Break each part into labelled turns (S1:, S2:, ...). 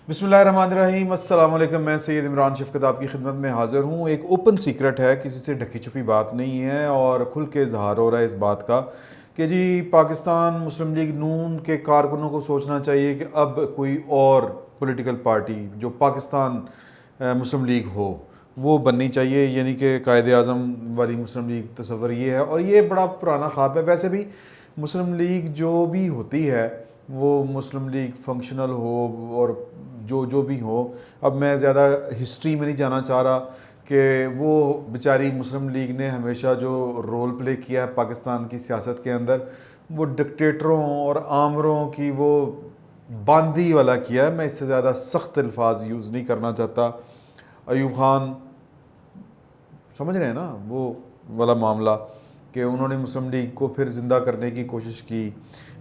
S1: بسم اللہ الرحمن الرحیم، السلام علیکم۔ میں سید عمران شفقت آپ کی خدمت میں حاضر ہوں۔ ایک اوپن سیکرٹ ہے، کسی سے ڈھکی چھپی بات نہیں ہے اور کھل کے اظہار ہو رہا ہے اس بات کا کہ جی پاکستان مسلم لیگ نون کے کارکنوں کو سوچنا چاہیے کہ اب کوئی اور پولیٹیکل پارٹی جو پاکستان مسلم لیگ ہو وہ بننی چاہیے، یعنی کہ قائد اعظم والی مسلم لیگ تصور یہ ہے، اور یہ بڑا پرانا خواب ہے۔ ویسے بھی مسلم لیگ جو بھی ہوتی ہے وہ مسلم لیگ فنکشنل ہو اور جو بھی ہو، اب میں زیادہ ہسٹری میں نہیں جانا چاہ رہا کہ وہ بیچاری مسلم لیگ نے ہمیشہ جو رول پلے کیا ہے پاکستان کی سیاست کے اندر، وہ ڈکٹیٹروں اور آمروں کی وہ باندی والا کیا ہے۔ میں اس سے زیادہ سخت الفاظ یوز نہیں کرنا چاہتا۔ ایوب خان سمجھ رہے ہیں نا وہ والا معاملہ کہ انہوں نے مسلم لیگ کو پھر زندہ کرنے کی کوشش کی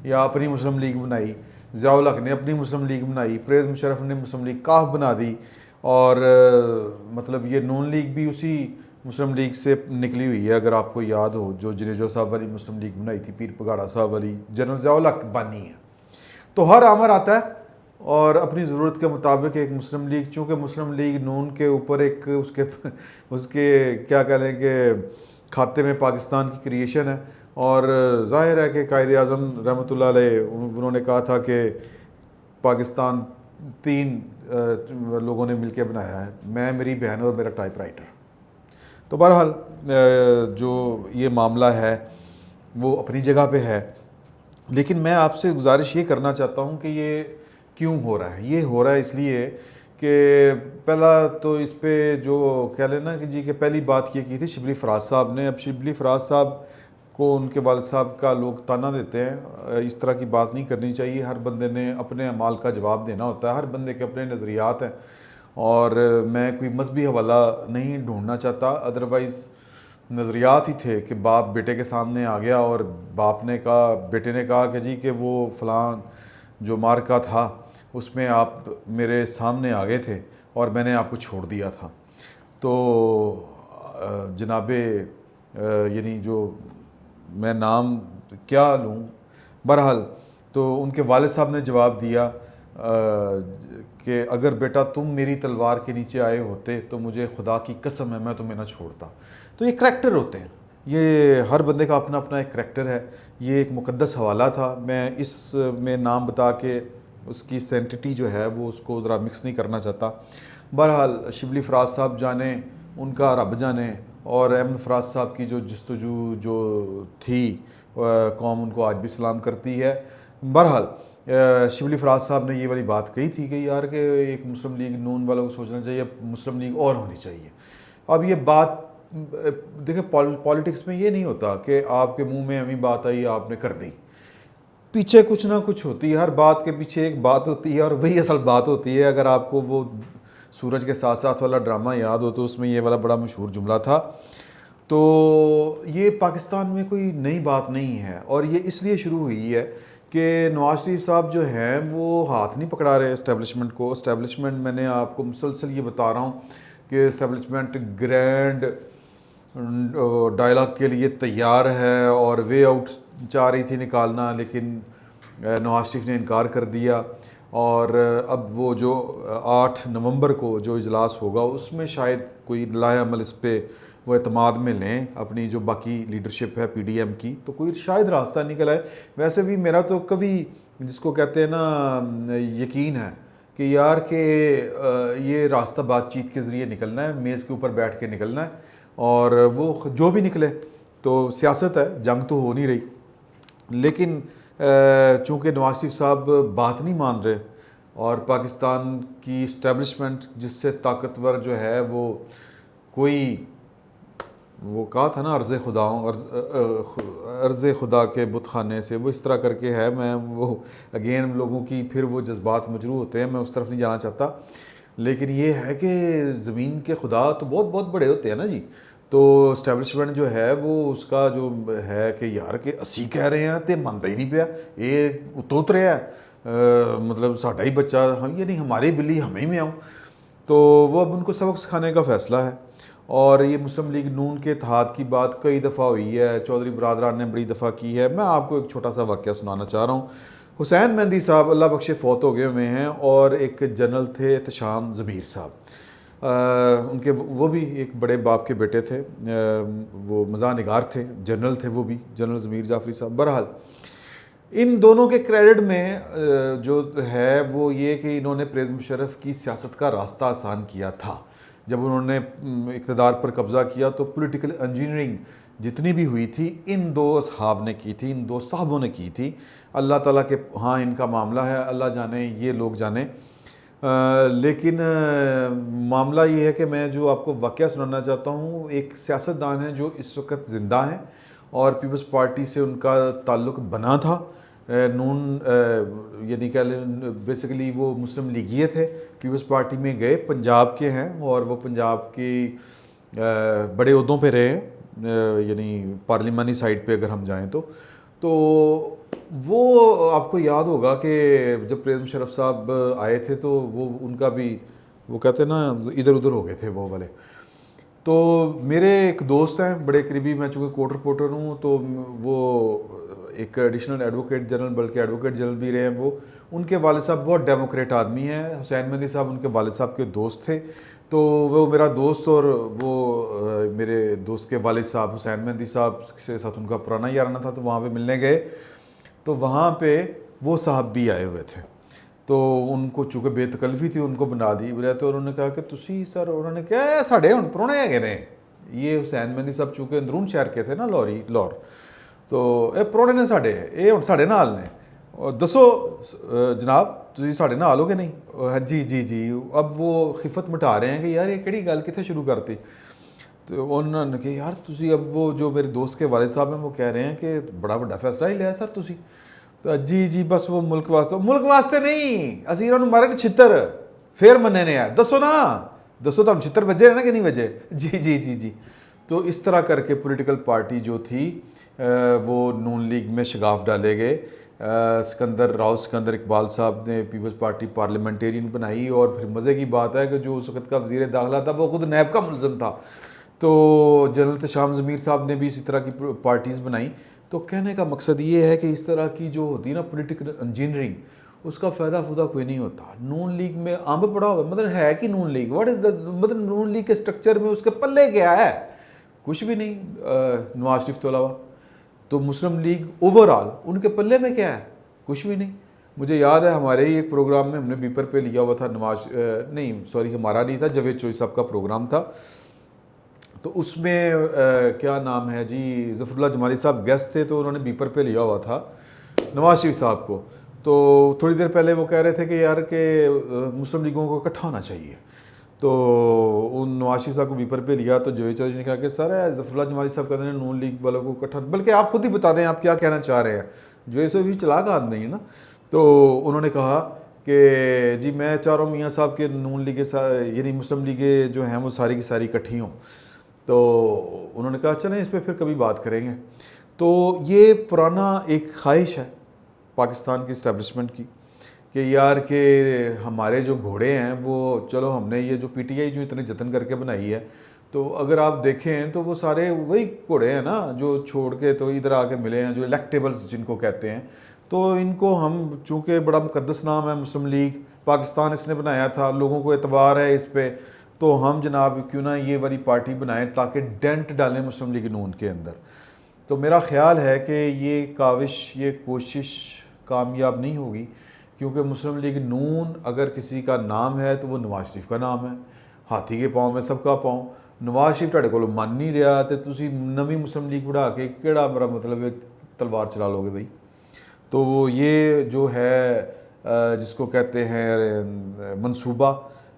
S1: یا اپنی مسلم لیگ بنائی، ضیاء الحق نے اپنی مسلم لیگ بنائی، پرویز مشرف نے مسلم لیگ کاف بنا دی، اور مطلب یہ نون لیگ بھی اسی مسلم لیگ سے نکلی ہوئی ہے۔ اگر آپ کو یاد ہو جو جنیجو صاحب والی مسلم لیگ بنائی تھی، پیر پگاڑا صاحب والی، جنرل ضیاء الحق بانی ہے۔ تو ہر آمر آتا ہے اور اپنی ضرورت کے مطابق ایک مسلم لیگ، چونکہ مسلم لیگ نون کے اوپر ایک اس کے کیا کہہ لیں کہ کھاتے میں پاکستان کی کریشن ہے، اور ظاہر ہے کہ قائد اعظم رحمۃ اللہ علیہ انہوں نے کہا تھا کہ پاکستان 3 لوگوں نے مل کے بنایا ہے، میں، میری بہن اور میرا ٹائپ رائٹر۔ تو بہرحال جو یہ معاملہ ہے وہ اپنی جگہ پہ ہے، لیکن میں آپ سے گزارش یہ کرنا چاہتا ہوں کہ یہ کیوں ہو رہا ہے۔ یہ ہو رہا ہے اس لیے کہ پہلا تو اس پہ جو کہہ لینا کہ جی کہ پہلی بات یہ کی تھی شبلی فراز صاحب نے۔ اب شبلی فراز صاحب کو ان کے والد صاحب کا لوگ تانا دیتے ہیں، اس طرح کی بات نہیں کرنی چاہیے۔ ہر بندے نے اپنے اعمال کا جواب دینا ہوتا ہے، ہر بندے کے اپنے نظریات ہیں، اور میں کوئی مذہبی حوالہ نہیں ڈھونڈنا چاہتا، ادروائز نظریات ہی تھے کہ باپ بیٹے کے سامنے آ گیا اور باپ نے کہا، بیٹے نے کہا کہ جی کہ وہ فلاں جو مارکا تھا اس میں آپ میرے سامنے آ گئے تھے اور میں نے آپ کو چھوڑ دیا تھا۔ تو جناب یعنی جو میں نام کیا لوں، بہرحال تو ان کے والد صاحب نے جواب دیا کہ اگر بیٹا تم میری تلوار کے نیچے آئے ہوتے تو مجھے خدا کی قسم ہے میں تمہیں نہ چھوڑتا۔ تو یہ کریکٹر ہوتے ہیں، یہ ہر بندے کا اپنا اپنا ایک کریکٹر ہے۔ یہ ایک مقدس حوالہ تھا، میں اس میں نام بتا کے اس کی سینٹٹی جو ہے وہ اس کو ذرا مکس نہیں کرنا چاہتا۔ بہرحال شبلی فراز صاحب جانے، ان کا رب جانے، اور احمد فراز صاحب کی جو جستجو جو تھی قوم ان کو آج بھی سلام کرتی ہے۔ بہرحال شبلی فراز صاحب نے یہ والی بات کہی تھی کہ یار کہ ایک مسلم لیگ نون والوں کو سوچنا چاہیے مسلم لیگ اور ہونی چاہیے۔ اب یہ بات دیکھیں پالیٹکس میں یہ نہیں ہوتا کہ آپ کے منہ میں امی بات آئی آپ نے کر دی، پیچھے کچھ نہ کچھ ہوتی ہے، ہر بات کے پیچھے ایک بات ہوتی ہے اور وہی اصل بات ہوتی ہے۔ اگر آپ کو وہ سورج کے ساتھ ساتھ والا ڈرامہ یاد ہو تو اس میں یہ والا بڑا مشہور جملہ تھا۔ تو یہ پاکستان میں کوئی نئی بات نہیں ہے، اور یہ اس لیے شروع ہوئی ہے کہ نواز شریف صاحب جو ہیں وہ ہاتھ نہیں پکڑا رہے اسٹیبلشمنٹ کو۔ اسٹیبلشمنٹ میں نے آپ کو مسلسل یہ بتا رہا ہوں کہ اسٹیبلشمنٹ گرینڈ ڈائلاگ کے لیے تیار ہے اور وے آؤٹ چاہ رہی تھی نکالنا، لیکن نواز شریف نے انکار کر دیا۔ اور اب وہ جو 8 نومبر کو جو اجلاس ہوگا اس میں شاید کوئی لاہ عمل اس پہ وہ اعتماد میں لیں اپنی جو باقی لیڈرشپ ہے پی ڈی ایم کی، تو کوئی شاید راستہ نکل آئے۔ ویسے بھی میرا تو کبھی جس کو کہتے ہیں نا یقین ہے کہ یار کہ یہ راستہ بات چیت کے ذریعے نکلنا ہے، میز کے اوپر بیٹھ کے نکلنا ہے، اور وہ جو بھی نکلے تو سیاست ہے، جنگ تو ہو نہیں رہی۔ لیکن چونکہ نواز شریف صاحب بات نہیں مان رہے، اور پاکستان کی اسٹیبلشمنٹ جس سے طاقتور جو ہے وہ کہا تھا نا عرض خدا کے بت خانے سے، وہ اس طرح کر کے ہے۔ میں وہ اگین لوگوں کی پھر وہ جذبات مجروح ہوتے ہیں، میں اس طرف نہیں جانا چاہتا، لیکن یہ ہے کہ زمین کے خدا تو بہت بہت بڑے ہوتے ہیں نا جی۔ تو اسٹیبلشمنٹ جو ہے وہ اس کا جو ہے کہ یار کہ اسی کہہ رہے ہیں تے منتا ہی نہیں پیا، یہ اتوت رہا ہے، مطلب ساڈا ہی بچہ یہ نہیں ہماری بلی ہمیں ہی میں آؤں۔ تو وہ اب ان کو سبق سکھانے کا فیصلہ ہے، اور یہ مسلم لیگ نون کے اتحاد کی بات کئی دفعہ ہوئی ہے، چودھری برادران نے بڑی دفعہ کی ہے۔ میں آپ کو ایک چھوٹا سا واقعہ سنانا چاہ رہا ہوں۔ حسین مہندی صاحب اللہ بخش فوت ہو گئے ہوئے ہیں، اور ایک جنرل تھے احتشام ضمیر صاحب، ان کے وہ بھی ایک بڑے باپ کے بیٹے تھے، وہ مزاح نگار تھے، جنرل تھے وہ بھی، جنرل ضمیر جعفری صاحب۔ بہرحال ان دونوں کے کریڈٹ میں جو ہے وہ یہ کہ انہوں نے پرویز مشرف کی سیاست کا راستہ آسان کیا تھا۔ جب انہوں نے اقتدار پر قبضہ کیا تو پولیٹیکل انجینئرنگ جتنی بھی ہوئی تھی ان دو اصحاب نے کی تھی، ان دو صاحبوں نے کی تھی۔ اللہ تعالیٰ کے ہاں ان کا معاملہ ہے، اللہ جانے، یہ لوگ جانیں۔ لیکن معاملہ یہ ہے کہ میں جو آپ کو واقعہ سنانا چاہتا ہوں، ایک سیاستدان ہیں جو اس وقت زندہ ہیں اور پیپلز پارٹی سے ان کا تعلق بنا تھا، نون یعنی کہ بیسیکلی وہ مسلم لیگیے تھے، پیپلز پارٹی میں گئے، پنجاب کے ہیں اور وہ پنجاب کی بڑے عہدوں پہ رہے ہیں، یعنی پارلیمانی سائڈ پہ اگر ہم جائیں تو وہ آپ کو یاد ہوگا کہ جب پرویز مشرف صاحب آئے تھے تو وہ ان کا بھی وہ کہتے ہیں نا ادھر ادھر ہو گئے تھے وہ والے۔ تو میرے ایک دوست ہیں بڑے قریبی، میں چونکہ کورٹ رپورٹر ہوں تو وہ ایک ایڈیشنل ایڈوکیٹ جنرل، بلکہ ایڈوکیٹ جنرل بھی رہے ہیں وہ، ان کے والد صاحب بہت ڈیموکریٹ آدمی ہیں، حسین مہندی صاحب ان کے والد صاحب کے دوست تھے۔ تو وہ میرا دوست اور وہ میرے دوست کے والد صاحب حسین مہندی صاحب کے ساتھ ان کا پرانا یارانہ تھا، تو وہاں پہ ملنے گئے تو وہاں پہ وہ صاحب بھی آئے ہوئے تھے۔ تو ان کو چونکہ بے تکلفی تھی ان کو بنا دی بولے، تو انہوں نے کہا کہ تسی سر، انہوں نے کہا ساڑھے ہن پرونے ہے نے، یہ حسین مہندی صاحب چونکہ اندرون شہر کے تھے نا لاہور، تو اے پرونے نے ساڑھے، اے ہن ساڑھے نال نے، اور دسو جناب تسی ساڑھے نال ہو کہ نہیں؟ جی جی جی۔ اب وہ خفت مٹا رہے ہیں کہ یار یہ کہڑی گل کتنے شروع کرتی؟ تو انہوں نے کہا یار تسی، اب وہ جو میرے دوست کے والد صاحب ہیں وہ کہہ رہے ہیں کہ بڑا بڑا فیصلہ ہی لیا سر تسی۔ تو جی جی بس وہ ملک واسطے نہیں، اسی انہوں نے مارے نے چھتر پھر مننے نے، دسو نا، دسو تو ہم چھتر وجے ہیں نا کہ نہیں وجے؟ جی جی جی جی۔ تو اس طرح کر کے پولیٹیکل پارٹی جو تھی وہ نون لیگ میں شگاف ڈالے گئے۔ سکندر راؤ سکندر اقبال صاحب نے پیپلز پارٹی پارلیمنٹیرین بنائی، اور پھر مزے کی بات ہے کہ جو اس وقت کا وزیر داخلہ تھا وہ خود نیب کا ملزم تھا۔ تو جنرل احتشام ضمیر صاحب نے بھی اسی طرح کی پارٹیز بنائیں۔ تو کہنے کا مقصد یہ ہے کہ اس طرح کی جو ہوتی ہے نا پولیٹیکل انجینئرنگ، اس کا فائدہ کوئی نہیں ہوتا۔ نون لیگ میں عام پڑا ہوا مطلب ہے کہ نون لیگ واٹ از دا، مطلب نون لیگ کے سٹرکچر میں اس کے پلے کیا ہے؟ کچھ بھی نہیں، نواز شریف تو علاوہ۔ تو مسلم لیگ اوور آل ان کے پلے میں کیا ہے؟ کچھ بھی نہیں۔ مجھے یاد ہے ہمارے ہی ایک پروگرام میں ہم نے بیپر پہ لیا ہوا تھا، ہمارا نہیں تھا، جاوید چوئی صاحب کا پروگرام تھا، تو اس میں کیا نام ہے جی، ظفر اللہ جمالی صاحب گیسٹ تھے، تو انہوں نے بیپر پہ لیا ہوا تھا نواز شریف صاحب کو۔ تو تھوڑی دیر پہلے وہ کہہ رہے تھے کہ یار کہ مسلم لیگوں کو اکٹھا ہونا چاہیے، تو ان نواز شریف صاحب کو بیپر پہ لیا تو جاوید چوہدری نے کہا کہ سر ظفر اللہ جمالی صاحب کہتے ہیں نون لیگ والوں کو اکٹھا، بلکہ آپ خود ہی بتا دیں آپ کیا کہنا چاہ رہے ہیں، جاوید چوہدری چلاک آدمی ہے نا۔ تو انہوں نے کہا کہ جی میں چاہ رہا ہوں میاں صاحب کے نون لیگ یعنی مسلم لیگیں جو ہیں وہ ساری کی ساری اکٹھی ہوں۔ تو انہوں نے کہا چلیں اس پہ پھر کبھی بات کریں گے۔ تو یہ پرانا ایک خواہش ہے پاکستان کی اسٹیبلشمنٹ کی کہ یار کہ ہمارے جو گھوڑے ہیں وہ، چلو ہم نے یہ جو پی ٹی آئی جو اتنے جتن کر کے بنائی ہے، تو اگر آپ دیکھیں تو وہ سارے وہی گھوڑے ہیں نا جو چھوڑ کے تو ادھر آ کے ملے ہیں، جو الیکٹیبلز جن کو کہتے ہیں۔ تو ان کو ہم چونکہ بڑا مقدس نام ہے مسلم لیگ، پاکستان اس نے بنایا تھا، لوگوں کو اعتبار ہے اس پہ، تو ہم جناب کیوں نہ یہ والی پارٹی بنائیں تاکہ ڈینٹ ڈالیں مسلم لیگ نون کے اندر۔ تو میرا خیال ہے کہ یہ کاوش، یہ کوشش کامیاب نہیں ہوگی، کیونکہ مسلم لیگ نون اگر کسی کا نام ہے تو وہ نواز شریف کا نام ہے، ہاتھی کے پاؤں میں سب کا پاؤں۔ نواز شریف تہاڈے کولوں من نہیں رہا تو تسی نویں مسلم لیگ بڑھا کے کیڑا میرا مطلب ہے تلوار چلا لو گے بھائی۔ تو وہ یہ جو ہے جس کو کہتے ہیں منصوبہ،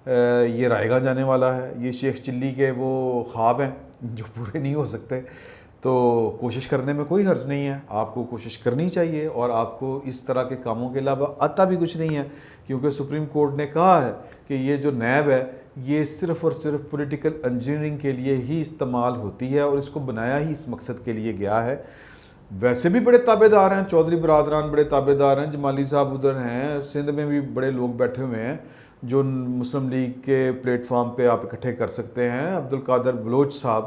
S1: یہ رائے گاں جانے والا ہے، یہ شیخ چلی کے وہ خواب ہیں جو پورے نہیں ہو سکتے۔ تو کوشش کرنے میں کوئی حرج نہیں ہے، آپ کو کوشش کرنی چاہیے، اور آپ کو اس طرح کے کاموں کے علاوہ آتا بھی کچھ نہیں ہے، کیونکہ سپریم کورٹ نے کہا ہے کہ یہ جو نیب ہے یہ صرف اور صرف پولیٹیکل انجینئرنگ کے لیے ہی استعمال ہوتی ہے، اور اس کو بنایا ہی اس مقصد کے لیے گیا ہے۔ ویسے بھی بڑے تابع دار ہیں، چودھری برادران بڑے تابع دار ہیں، جمالی صاحب ادھر ہیں، سندھ میں بھی بڑے لوگ بیٹھے ہوئے ہیں جو مسلم لیگ کے پلیٹ فارم پہ آپ اکٹھے کر سکتے ہیں۔ عبد القادر بلوچ صاحب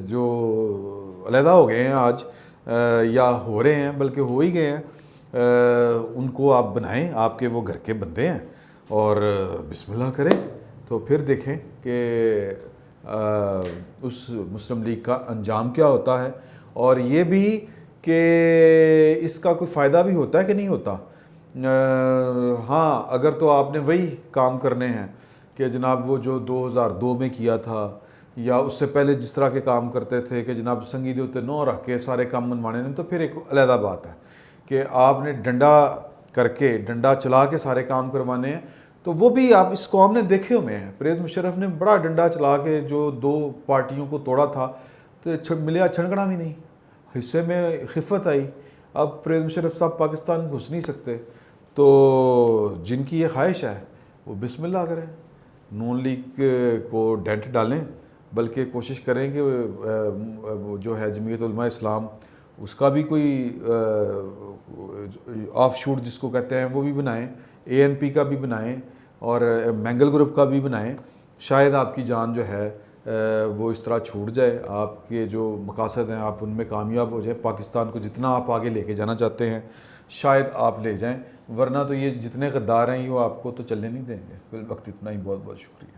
S1: جو علیحدہ ہو گئے ہیں آج، یا ہو رہے ہیں بلکہ ہو ہی گئے ہیں، ان کو آپ بنائیں، آپ کے وہ گھر کے بندے ہیں، اور بسم اللہ کریں، تو پھر دیکھیں کہ اس مسلم لیگ کا انجام کیا ہوتا ہے، اور یہ بھی کہ اس کا کوئی فائدہ بھی ہوتا ہے کہ نہیں ہوتا۔ ہاں، اگر تو آپ نے وہی کام کرنے ہیں کہ جناب وہ جو 2002 میں کیا تھا، یا اس سے پہلے جس طرح کے کام کرتے تھے کہ جناب سنگی دے ہوتے نو رکھ کے سارے کام منوانے نے، تو پھر ایک علیحدہ بات ہے کہ آپ نے ڈنڈا کر کے، ڈنڈا چلا کے سارے کام کروانے ہیں، تو وہ بھی آپ اس قوم نے دیکھے ہوئے ہیں۔ پرویز مشرف نے بڑا ڈنڈا چلا کے جو 2 پارٹیوں کو توڑا تھا، تو ملیا چھنکنا بھی نہیں، حصے میں خفت آئی۔ اب پرویز مشرف صاحب پاکستان گھس نہیں سکتے، تو جن کی یہ خواہش ہے وہ بسم اللہ کریں، نون لیگ کو ڈینٹ ڈالیں، بلکہ کوشش کریں کہ جو ہے جمعیت علماء اسلام، اس کا بھی کوئی آف شوٹ جس کو کہتے ہیں وہ بھی بنائیں، اے این پی کا بھی بنائیں، اور مینگل گروپ کا بھی بنائیں۔ شاید آپ کی جان جو ہے وہ اس طرح چھوٹ جائے، آپ کے جو مقاصد ہیں آپ ان میں کامیاب ہو جائیں، پاکستان کو جتنا آپ آگے لے کے جانا چاہتے ہیں شاید آپ لے جائیں، ورنہ تو یہ جتنے غدار ہیں یہ آپ کو تو چلنے نہیں دیں گے۔ فی الوقت اتنا ہی، بہت بہت شکریہ۔